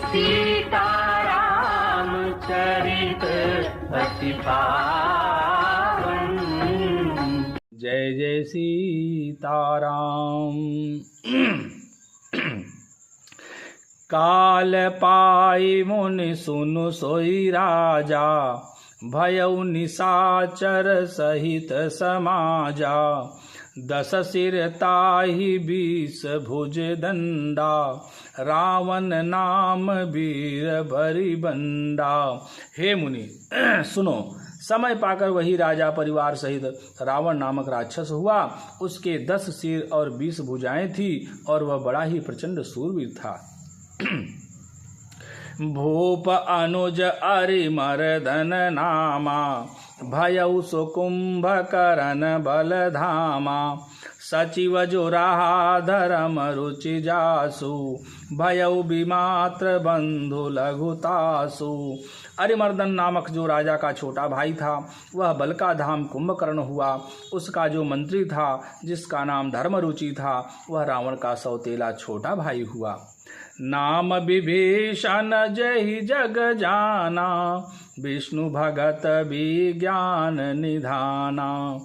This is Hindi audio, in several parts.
सीताराम चरित अति पावन। जय जय सीताराम। काल पाई मुनि सुनु सोई राजा, भयउ निशाचर सहित समाजा। 10 सिर ताहि 20 भुज दंडा, रावण नाम वीर बरिबंडा। हे मुनि सुनो, समय पाकर वही राजा परिवार सहित रावण नामक राक्षस हुआ। उसके 10 सिर और 20 भुजाएं थी और वह बड़ा ही प्रचंड शूरवीर था। भूप अनुज अरिमर्दन नामा, भयउ सुकुंभकर्ण बलधामा। सचिव जो रहा धर्म रुचि जासु, भयउ विमात्र बंधु लघुतासु। अरिमर्दन नामक जो राजा का छोटा भाई था, वह बल का धाम कुंभकर्ण हुआ। उसका जो मंत्री था, जिसका नाम धर्मरुचि था, वह रावण का सौतेला छोटा भाई हुआ। नाम विभीषण जहि जग जाना, विष्णु भगत विज्ञान निधाना।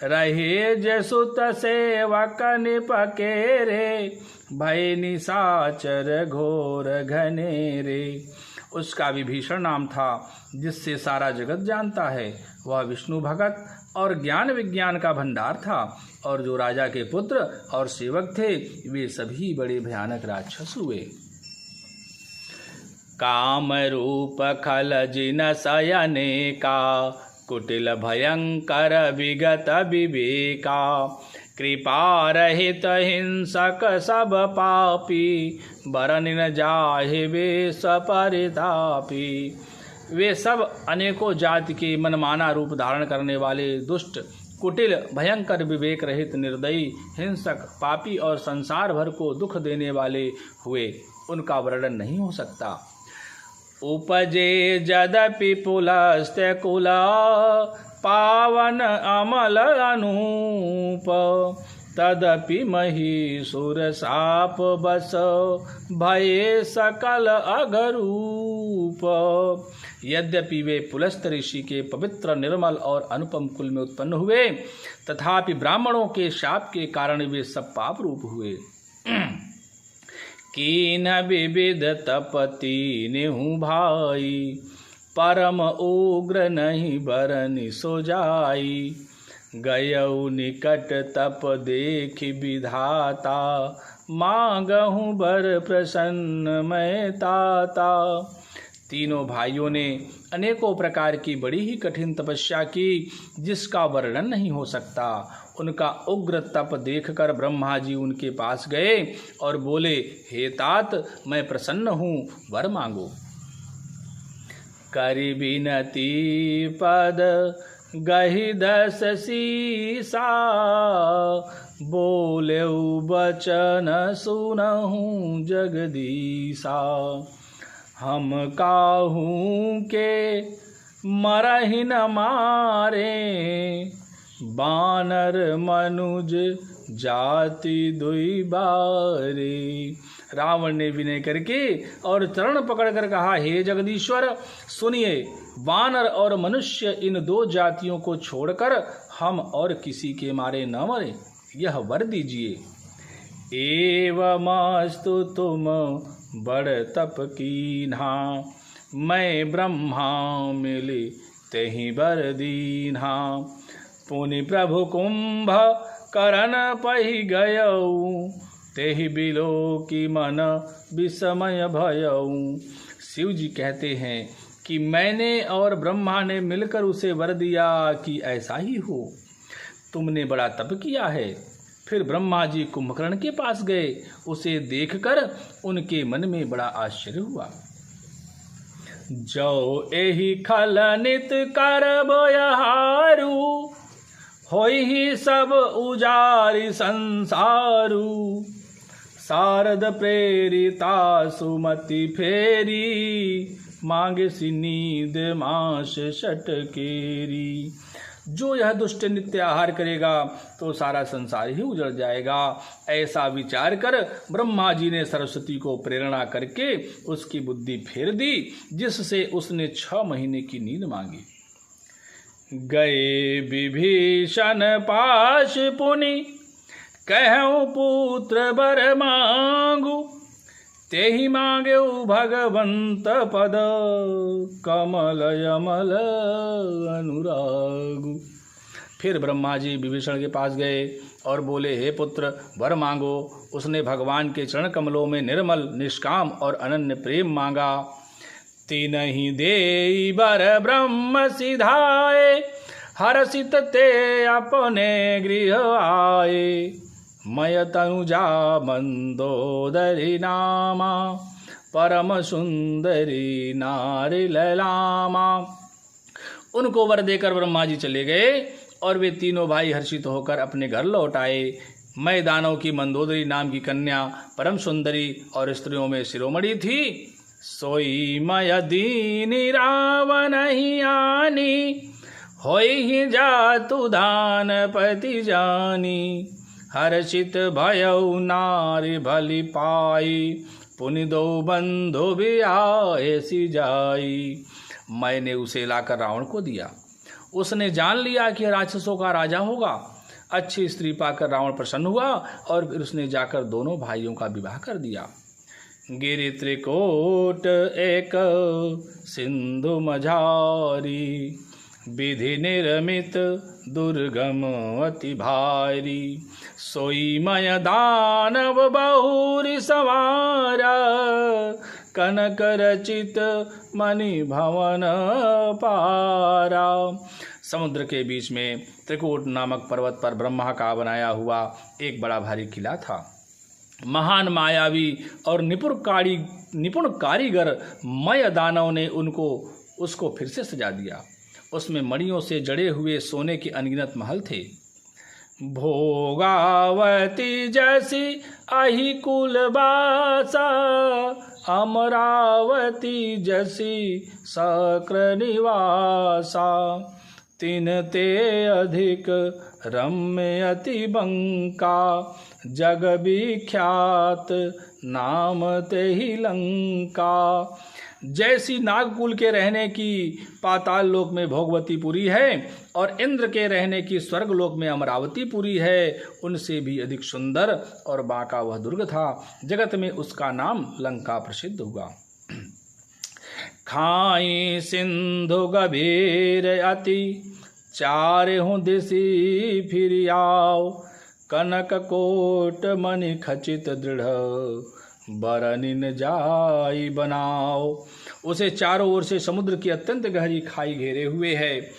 रहे जसुत सेवक निपकेरे, भय निशाचर घोर घनेरे। उसका विभीषण नाम था, जिससे सारा जगत जानता है। वह विष्णु भगत और ज्ञान विज्ञान का भंडार था। और जो राजा के पुत्र और सेवक थे, वे सभी बड़े भयानक राक्षस हुए। काम रूप खल जिन सयनेका, कुटिल भयंकर विगत विवेका। कृपा रहित हिंसक सब पापी, बरन न जाहि वेश परितापी। वे सब अनेकों जाति के मनमाना रूप धारण करने वाले दुष्ट, कुटिल, भयंकर, विवेक रहित, निर्दयी, हिंसक, पापी और संसार भर को दुख देने वाले हुए। उनका वर्णन नहीं हो सकता। उपजे यद्यपि पुलस्त्य कुल, पावन अमल अनूप। तदपि महिषुर साप बस, भये सकल अघरूप। यद्यपि वे पुलस्त ऋषि के पवित्र, निर्मल और अनुपम कुल में उत्पन्न हुए, तथापि ब्राह्मणों के शाप के कारण वे सब पाप रूप हुए। कीन विविध तपति नेहु भाई, परम उग्र नहीं बरनि सो जाई। गयउ निकट तप देखि विधाता, मांगहु बर प्रसन्न मैं ताता। तीनों भाइयों ने अनेकों प्रकार की बड़ी ही कठिन तपस्या की, जिसका वर्णन नहीं हो सकता। उनका उग्र तप देखकर ब्रह्मा जी उनके पास गए और बोले, हे तात, मैं प्रसन्न हूँ, वर मांगो। करि बिनती पद गहि 10 सीसा, बोलेउ बचन सुनहु जगदीसा। हम काहू के मरहि न मारे, बानर मनुज जाति दुई बारे। रावण ने विनय करके और चरण पकड़कर कहा, हे जगदीश्वर, सुनिए, वानर और मनुष्य इन 2 जातियों को छोड़कर हम और किसी के मारे न मरे, यह वर दीजिए। एवमस्तु तुम बड़ तप कीन्हा, मैं ब्रह्मा मिली तेहि बर दीन्हा। पुनि प्रभु कुंभ करन पहि गयऊ, तेहि बिलो की मन विस्मय भयऊ। शिव जी कहते हैं कि मैंने और ब्रह्मा ने मिलकर उसे वर दिया कि ऐसा ही हो। तुमने बड़ा तप किया है। फिर ब्रह्मा जी कुंभकर्ण के पास गए। उसे देखकर उनके मन में बड़ा आश्चर्य हुआ। जो एहि खल नित करबो यहारू, होई ही सब उजारि संसारू। शारद प्रेरिता सुमति फेरी, मांगे सी नींद मास षटकेरी। जो यह दुष्ट नित्य आहार करेगा तो सारा संसार ही उजड़ जाएगा। ऐसा विचार कर ब्रह्मा जी ने सरस्वती को प्रेरणा करके उसकी बुद्धि फेर दी, जिससे उसने 6 महीने की नींद मांगी। गए विभीषण पाश पुनि, कहूँ पुत्र वर मांगू, तेहि मांगे भगवंत पद, कमल यमल अनुरागु। फिर ब्रह्मा जी विभीषण के पास गए और बोले, हे पुत्र वर मांगो। उसने भगवान के चरण कमलों में निर्मल निष्काम और अनन्य प्रेम मांगा। तीनहि देई वर ब्रह्म सिधाए, हर्षित ते अपने गृह आए। मय तनुजा मंदोदरी नामा, परम सुंदरी नारी ललामा। उनको वर देकर ब्रह्मा जी चले गए और वे तीनों भाई हर्षित होकर अपने घर लौट आए। मय दानव की मंदोदरी नाम की कन्या परम सुंदरी और स्त्रियों में शिरोमणि थी। सोई मय दीनी रावण ही आनी, होई जातु दान पति जानी। हर्षित भयउ नारी भली पाई, पुनि दो बंधु भी ऐसी जाई। मैंने उसे लाकर रावण को दिया। उसने जान लिया कि राक्षसों का राजा होगा। अच्छी स्त्री पाकर रावण प्रसन्न हुआ और फिर उसने जाकर दोनों भाइयों का विवाह कर दिया। गिरि त्रिकोट एक सिंधु मझारी, विधि निर्मित दुर्गम अति भारी। सोई मय दानव बहुरी सवारा, कनक रचित मणि भवन पारा। समुद्र के बीच में त्रिकूट नामक पर्वत पर ब्रह्मा का बनाया हुआ एक बड़ा भारी किला था। महान मायावी और निपुण कारीगर मय दानव ने उसको फिर से सजा दिया। उसमें मणियों से जड़े हुए सोने के अनगिनत महल थे। भोगावती जैसी अहि कुलबासा, अमरावती जैसी सक्र निवासा। तीन ते अधिक रम्य अति बंका, जग विख्यात नाम ते ही लंका। जैसी नागकुल के रहने की पाताल लोक में भोगवतीपुरी है और इंद्र के रहने की स्वर्गलोक में अमरावतीपुरी है, उनसे भी अधिक सुंदर और बांका वह दुर्ग था। जगत में उसका नाम लंका प्रसिद्ध हुआ। खाई सिंधु गभीर अति, चारहु दिशि फिर आओ। कनक कोट मणि खचित दृढ़, बरनिन जाई बनाओ। उसे चारों ओर से समुद्र की अत्यंत गहरी खाई घेरे हुए है।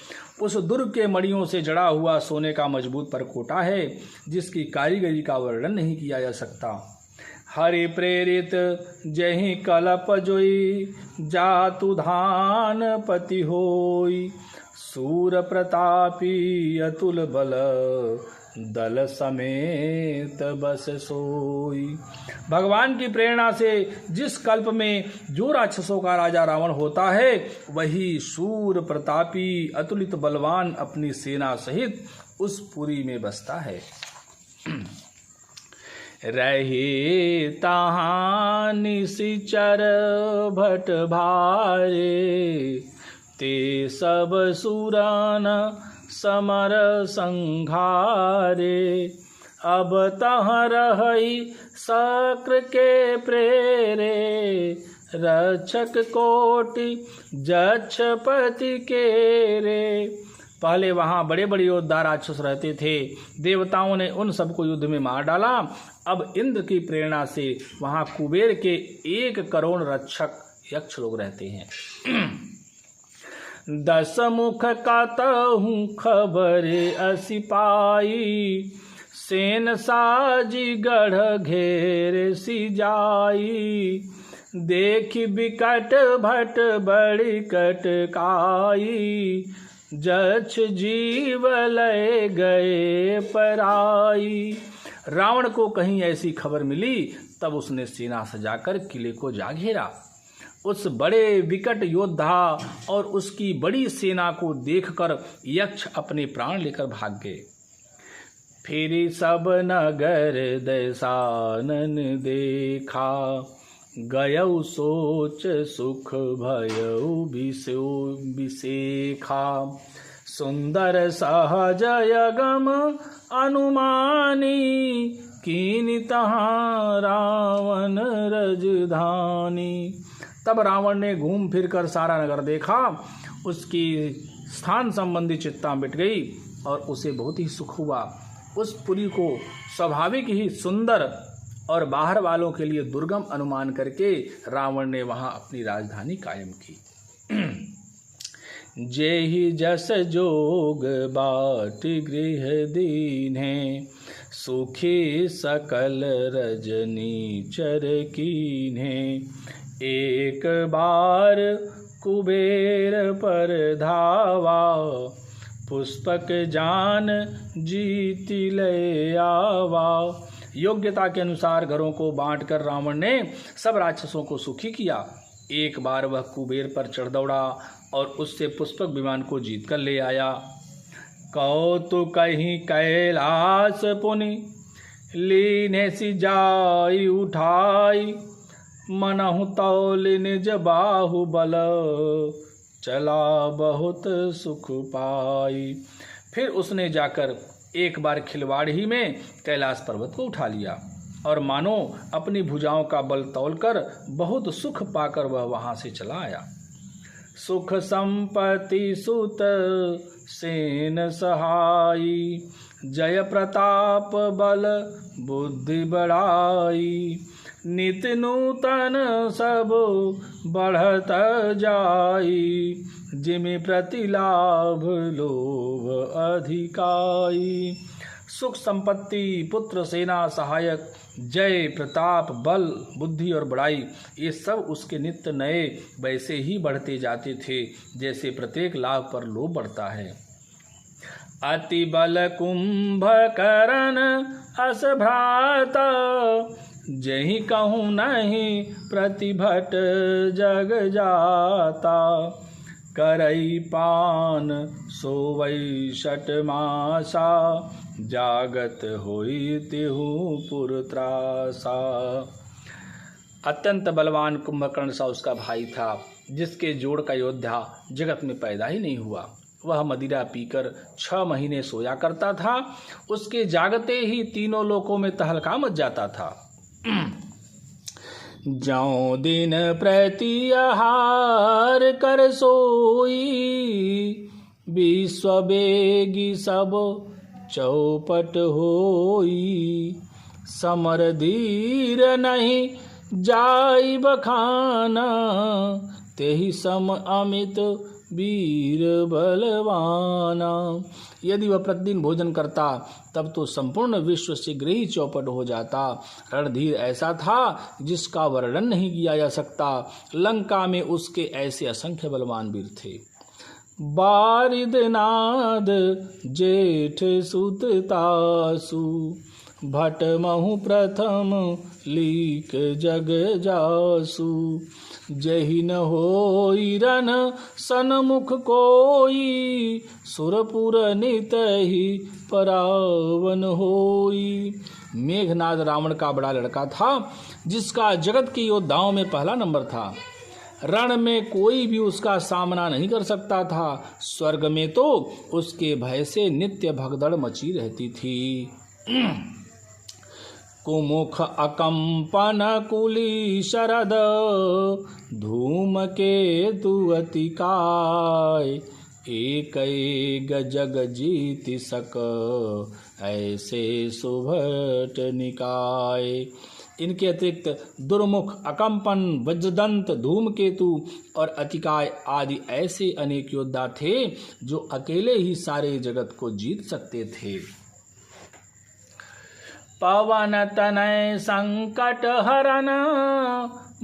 उस दुर्ग के मणियों से जड़ा हुआ सोने का मजबूत परकोटा है, जिसकी कारीगरी का वर्णन नहीं किया जा सकता। हरि प्रेरित जहि कलप जोई, जातु धान पति होई। सूर प्रतापी अतुल बल, दल समेत बस सोई। भगवान की प्रेरणा से जिस कल्प में जो राक्षसों का राजा रावण होता है, वही शूर प्रतापी अतुलित बलवान अपनी सेना सहित उस पुरी में बसता है। रहे तहां निशिचर भट भारे, ते सब सुरन समर संघारे। अब तह रही सक्र के प्रेरे, रक्षक कोटि जक्षपति के रे। पहले वहाँ बड़े बड़े योद्धा राक्षस रहते थे, देवताओं ने उन सबको युद्ध में मार डाला। अब इंद्र की प्रेरणा से वहाँ कुबेर के 1 करोड़ रक्षक यक्ष लोग रहते हैं। 10 मुख कातहु खबर असी पाई, सेन साजी गढ़ घेर सी जाई। देख बिकट भट बड़ी कटकाई, जक्ष जीव लय गए पराई। रावण को कहीं ऐसी खबर मिली, तब उसने सेना सजाकर किले को जा घेरा। उस बड़े विकट योद्धा और उसकी बड़ी सेना को देखकर यक्ष अपने प्राण लेकर भाग गए। फिर सब नगर दशानन देखा, गयौ सोच सुख भयउ विसेखा। सुंदर सहज यगम अनुमानी, कीनि तहाँ रावण रजधानी। तब रावण ने घूम फिर कर सारा नगर देखा, उसकी स्थान संबंधी चिंता मिट गई और उसे बहुत ही सुख हुआ। उस पुरी को स्वाभाविक ही सुंदर और बाहर वालों के लिए दुर्गम अनुमान करके रावण ने वहां अपनी राजधानी कायम की। जेहि जस जोग बाट गृह दीन्हे, सुखी सकल रजनी चर कीन्हे। एक बार कुबेर पर धावा, पुष्पक जान जीति ले आवा। योग्यता के अनुसार घरों को बांटकर रावण ने सब राक्षसों को सुखी किया। एक बार वह कुबेर पर चढ़ दौड़ा और उससे पुष्पक विमान को जीत कर ले आया। कौतुक कहीं कैलाश पुनि, लीने सी जाई उठाई। मनहु तौल निज बाहुबल, चला बहुत सुख पाई। फिर उसने जाकर एक बार खिलवाड़ में कैलाश पर्वत को उठा लिया और मानो अपनी भुजाओं का बल तौलकर बहुत सुख पाकर वह वहां से चला आया। सुख संपत्ति सुत सेन सहाई, जय प्रताप बल बुद्धि बढ़ाई। नित नूतन सब बढ़त जाई, जिमि प्रतिलाभ लोभ अधिकाई। सुख संपत्ति, पुत्र, सेना, सहायक, जय, प्रताप, बल, बुद्धि और बड़ाई, ये सब उसके नित्य नए वैसे ही बढ़ते जाते थे जैसे प्रत्येक लाभ पर लोभ बढ़ता है। अति बल कुंभकर्ण अस भ्राता, जहि कहूँ नहीं प्रतिभट जग जाता। करई पान सोवई षट मासा, जागत होई तिहु पुर त्रासा। अत्यंत बलवान कुंभकर्ण सा उसका भाई था, जिसके जोड़ का योद्धा जगत में पैदा ही नहीं हुआ। वह मदिरा पीकर 6 महीने सोया करता था। उसके जागते ही तीनों लोकों में तहलका मच जाता था। जौ दिन प्रति आहार कर सोई, विश्व बेगी सब चौपट होई। समर धीर नहीं जाई बखाना, तेहि सम अमित वीर बलवाना। यदि वह प्रतिदिन भोजन करता तब तो संपूर्ण विश्व शीघ्र ही चौपट हो जाता। रणधीर ऐसा था जिसका वर्णन नहीं किया जा सकता। लंका में उसके ऐसे असंख्य बलवान वीर थे। बारिद नाद जेठ सुत तासु, भट महु प्रथम लीक जग जासु। जहि न होई रन सनमुख कोई, सुरपुर नितहि परावन होई। मेघनाद रावण का बड़ा लड़का था, जिसका जगत के योद्धाओं में पहला नंबर था। रण में कोई भी उसका सामना नहीं कर सकता था। स्वर्ग में तो उसके भय से नित्य भगदड़ मची रहती थी। कुमुख अकंपन कुली शरद, धूम के तुअति काय। एक जग जीति सक, ऐसे सुभट निकाय। इनके अतिरिक्त दुर्मुख, अकंपन, वज्रदंत, धूमकेतु और अतिकाय आदि ऐसे अनेक योद्धा थे जो अकेले ही सारे जगत को जीत सकते थे। पवन तनय संकट हरन,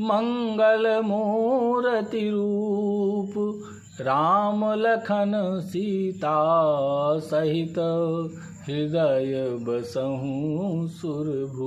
मंगल मूर्ति रूप। राम लखन सीता सहित, हृदय बसहु सुरभूप।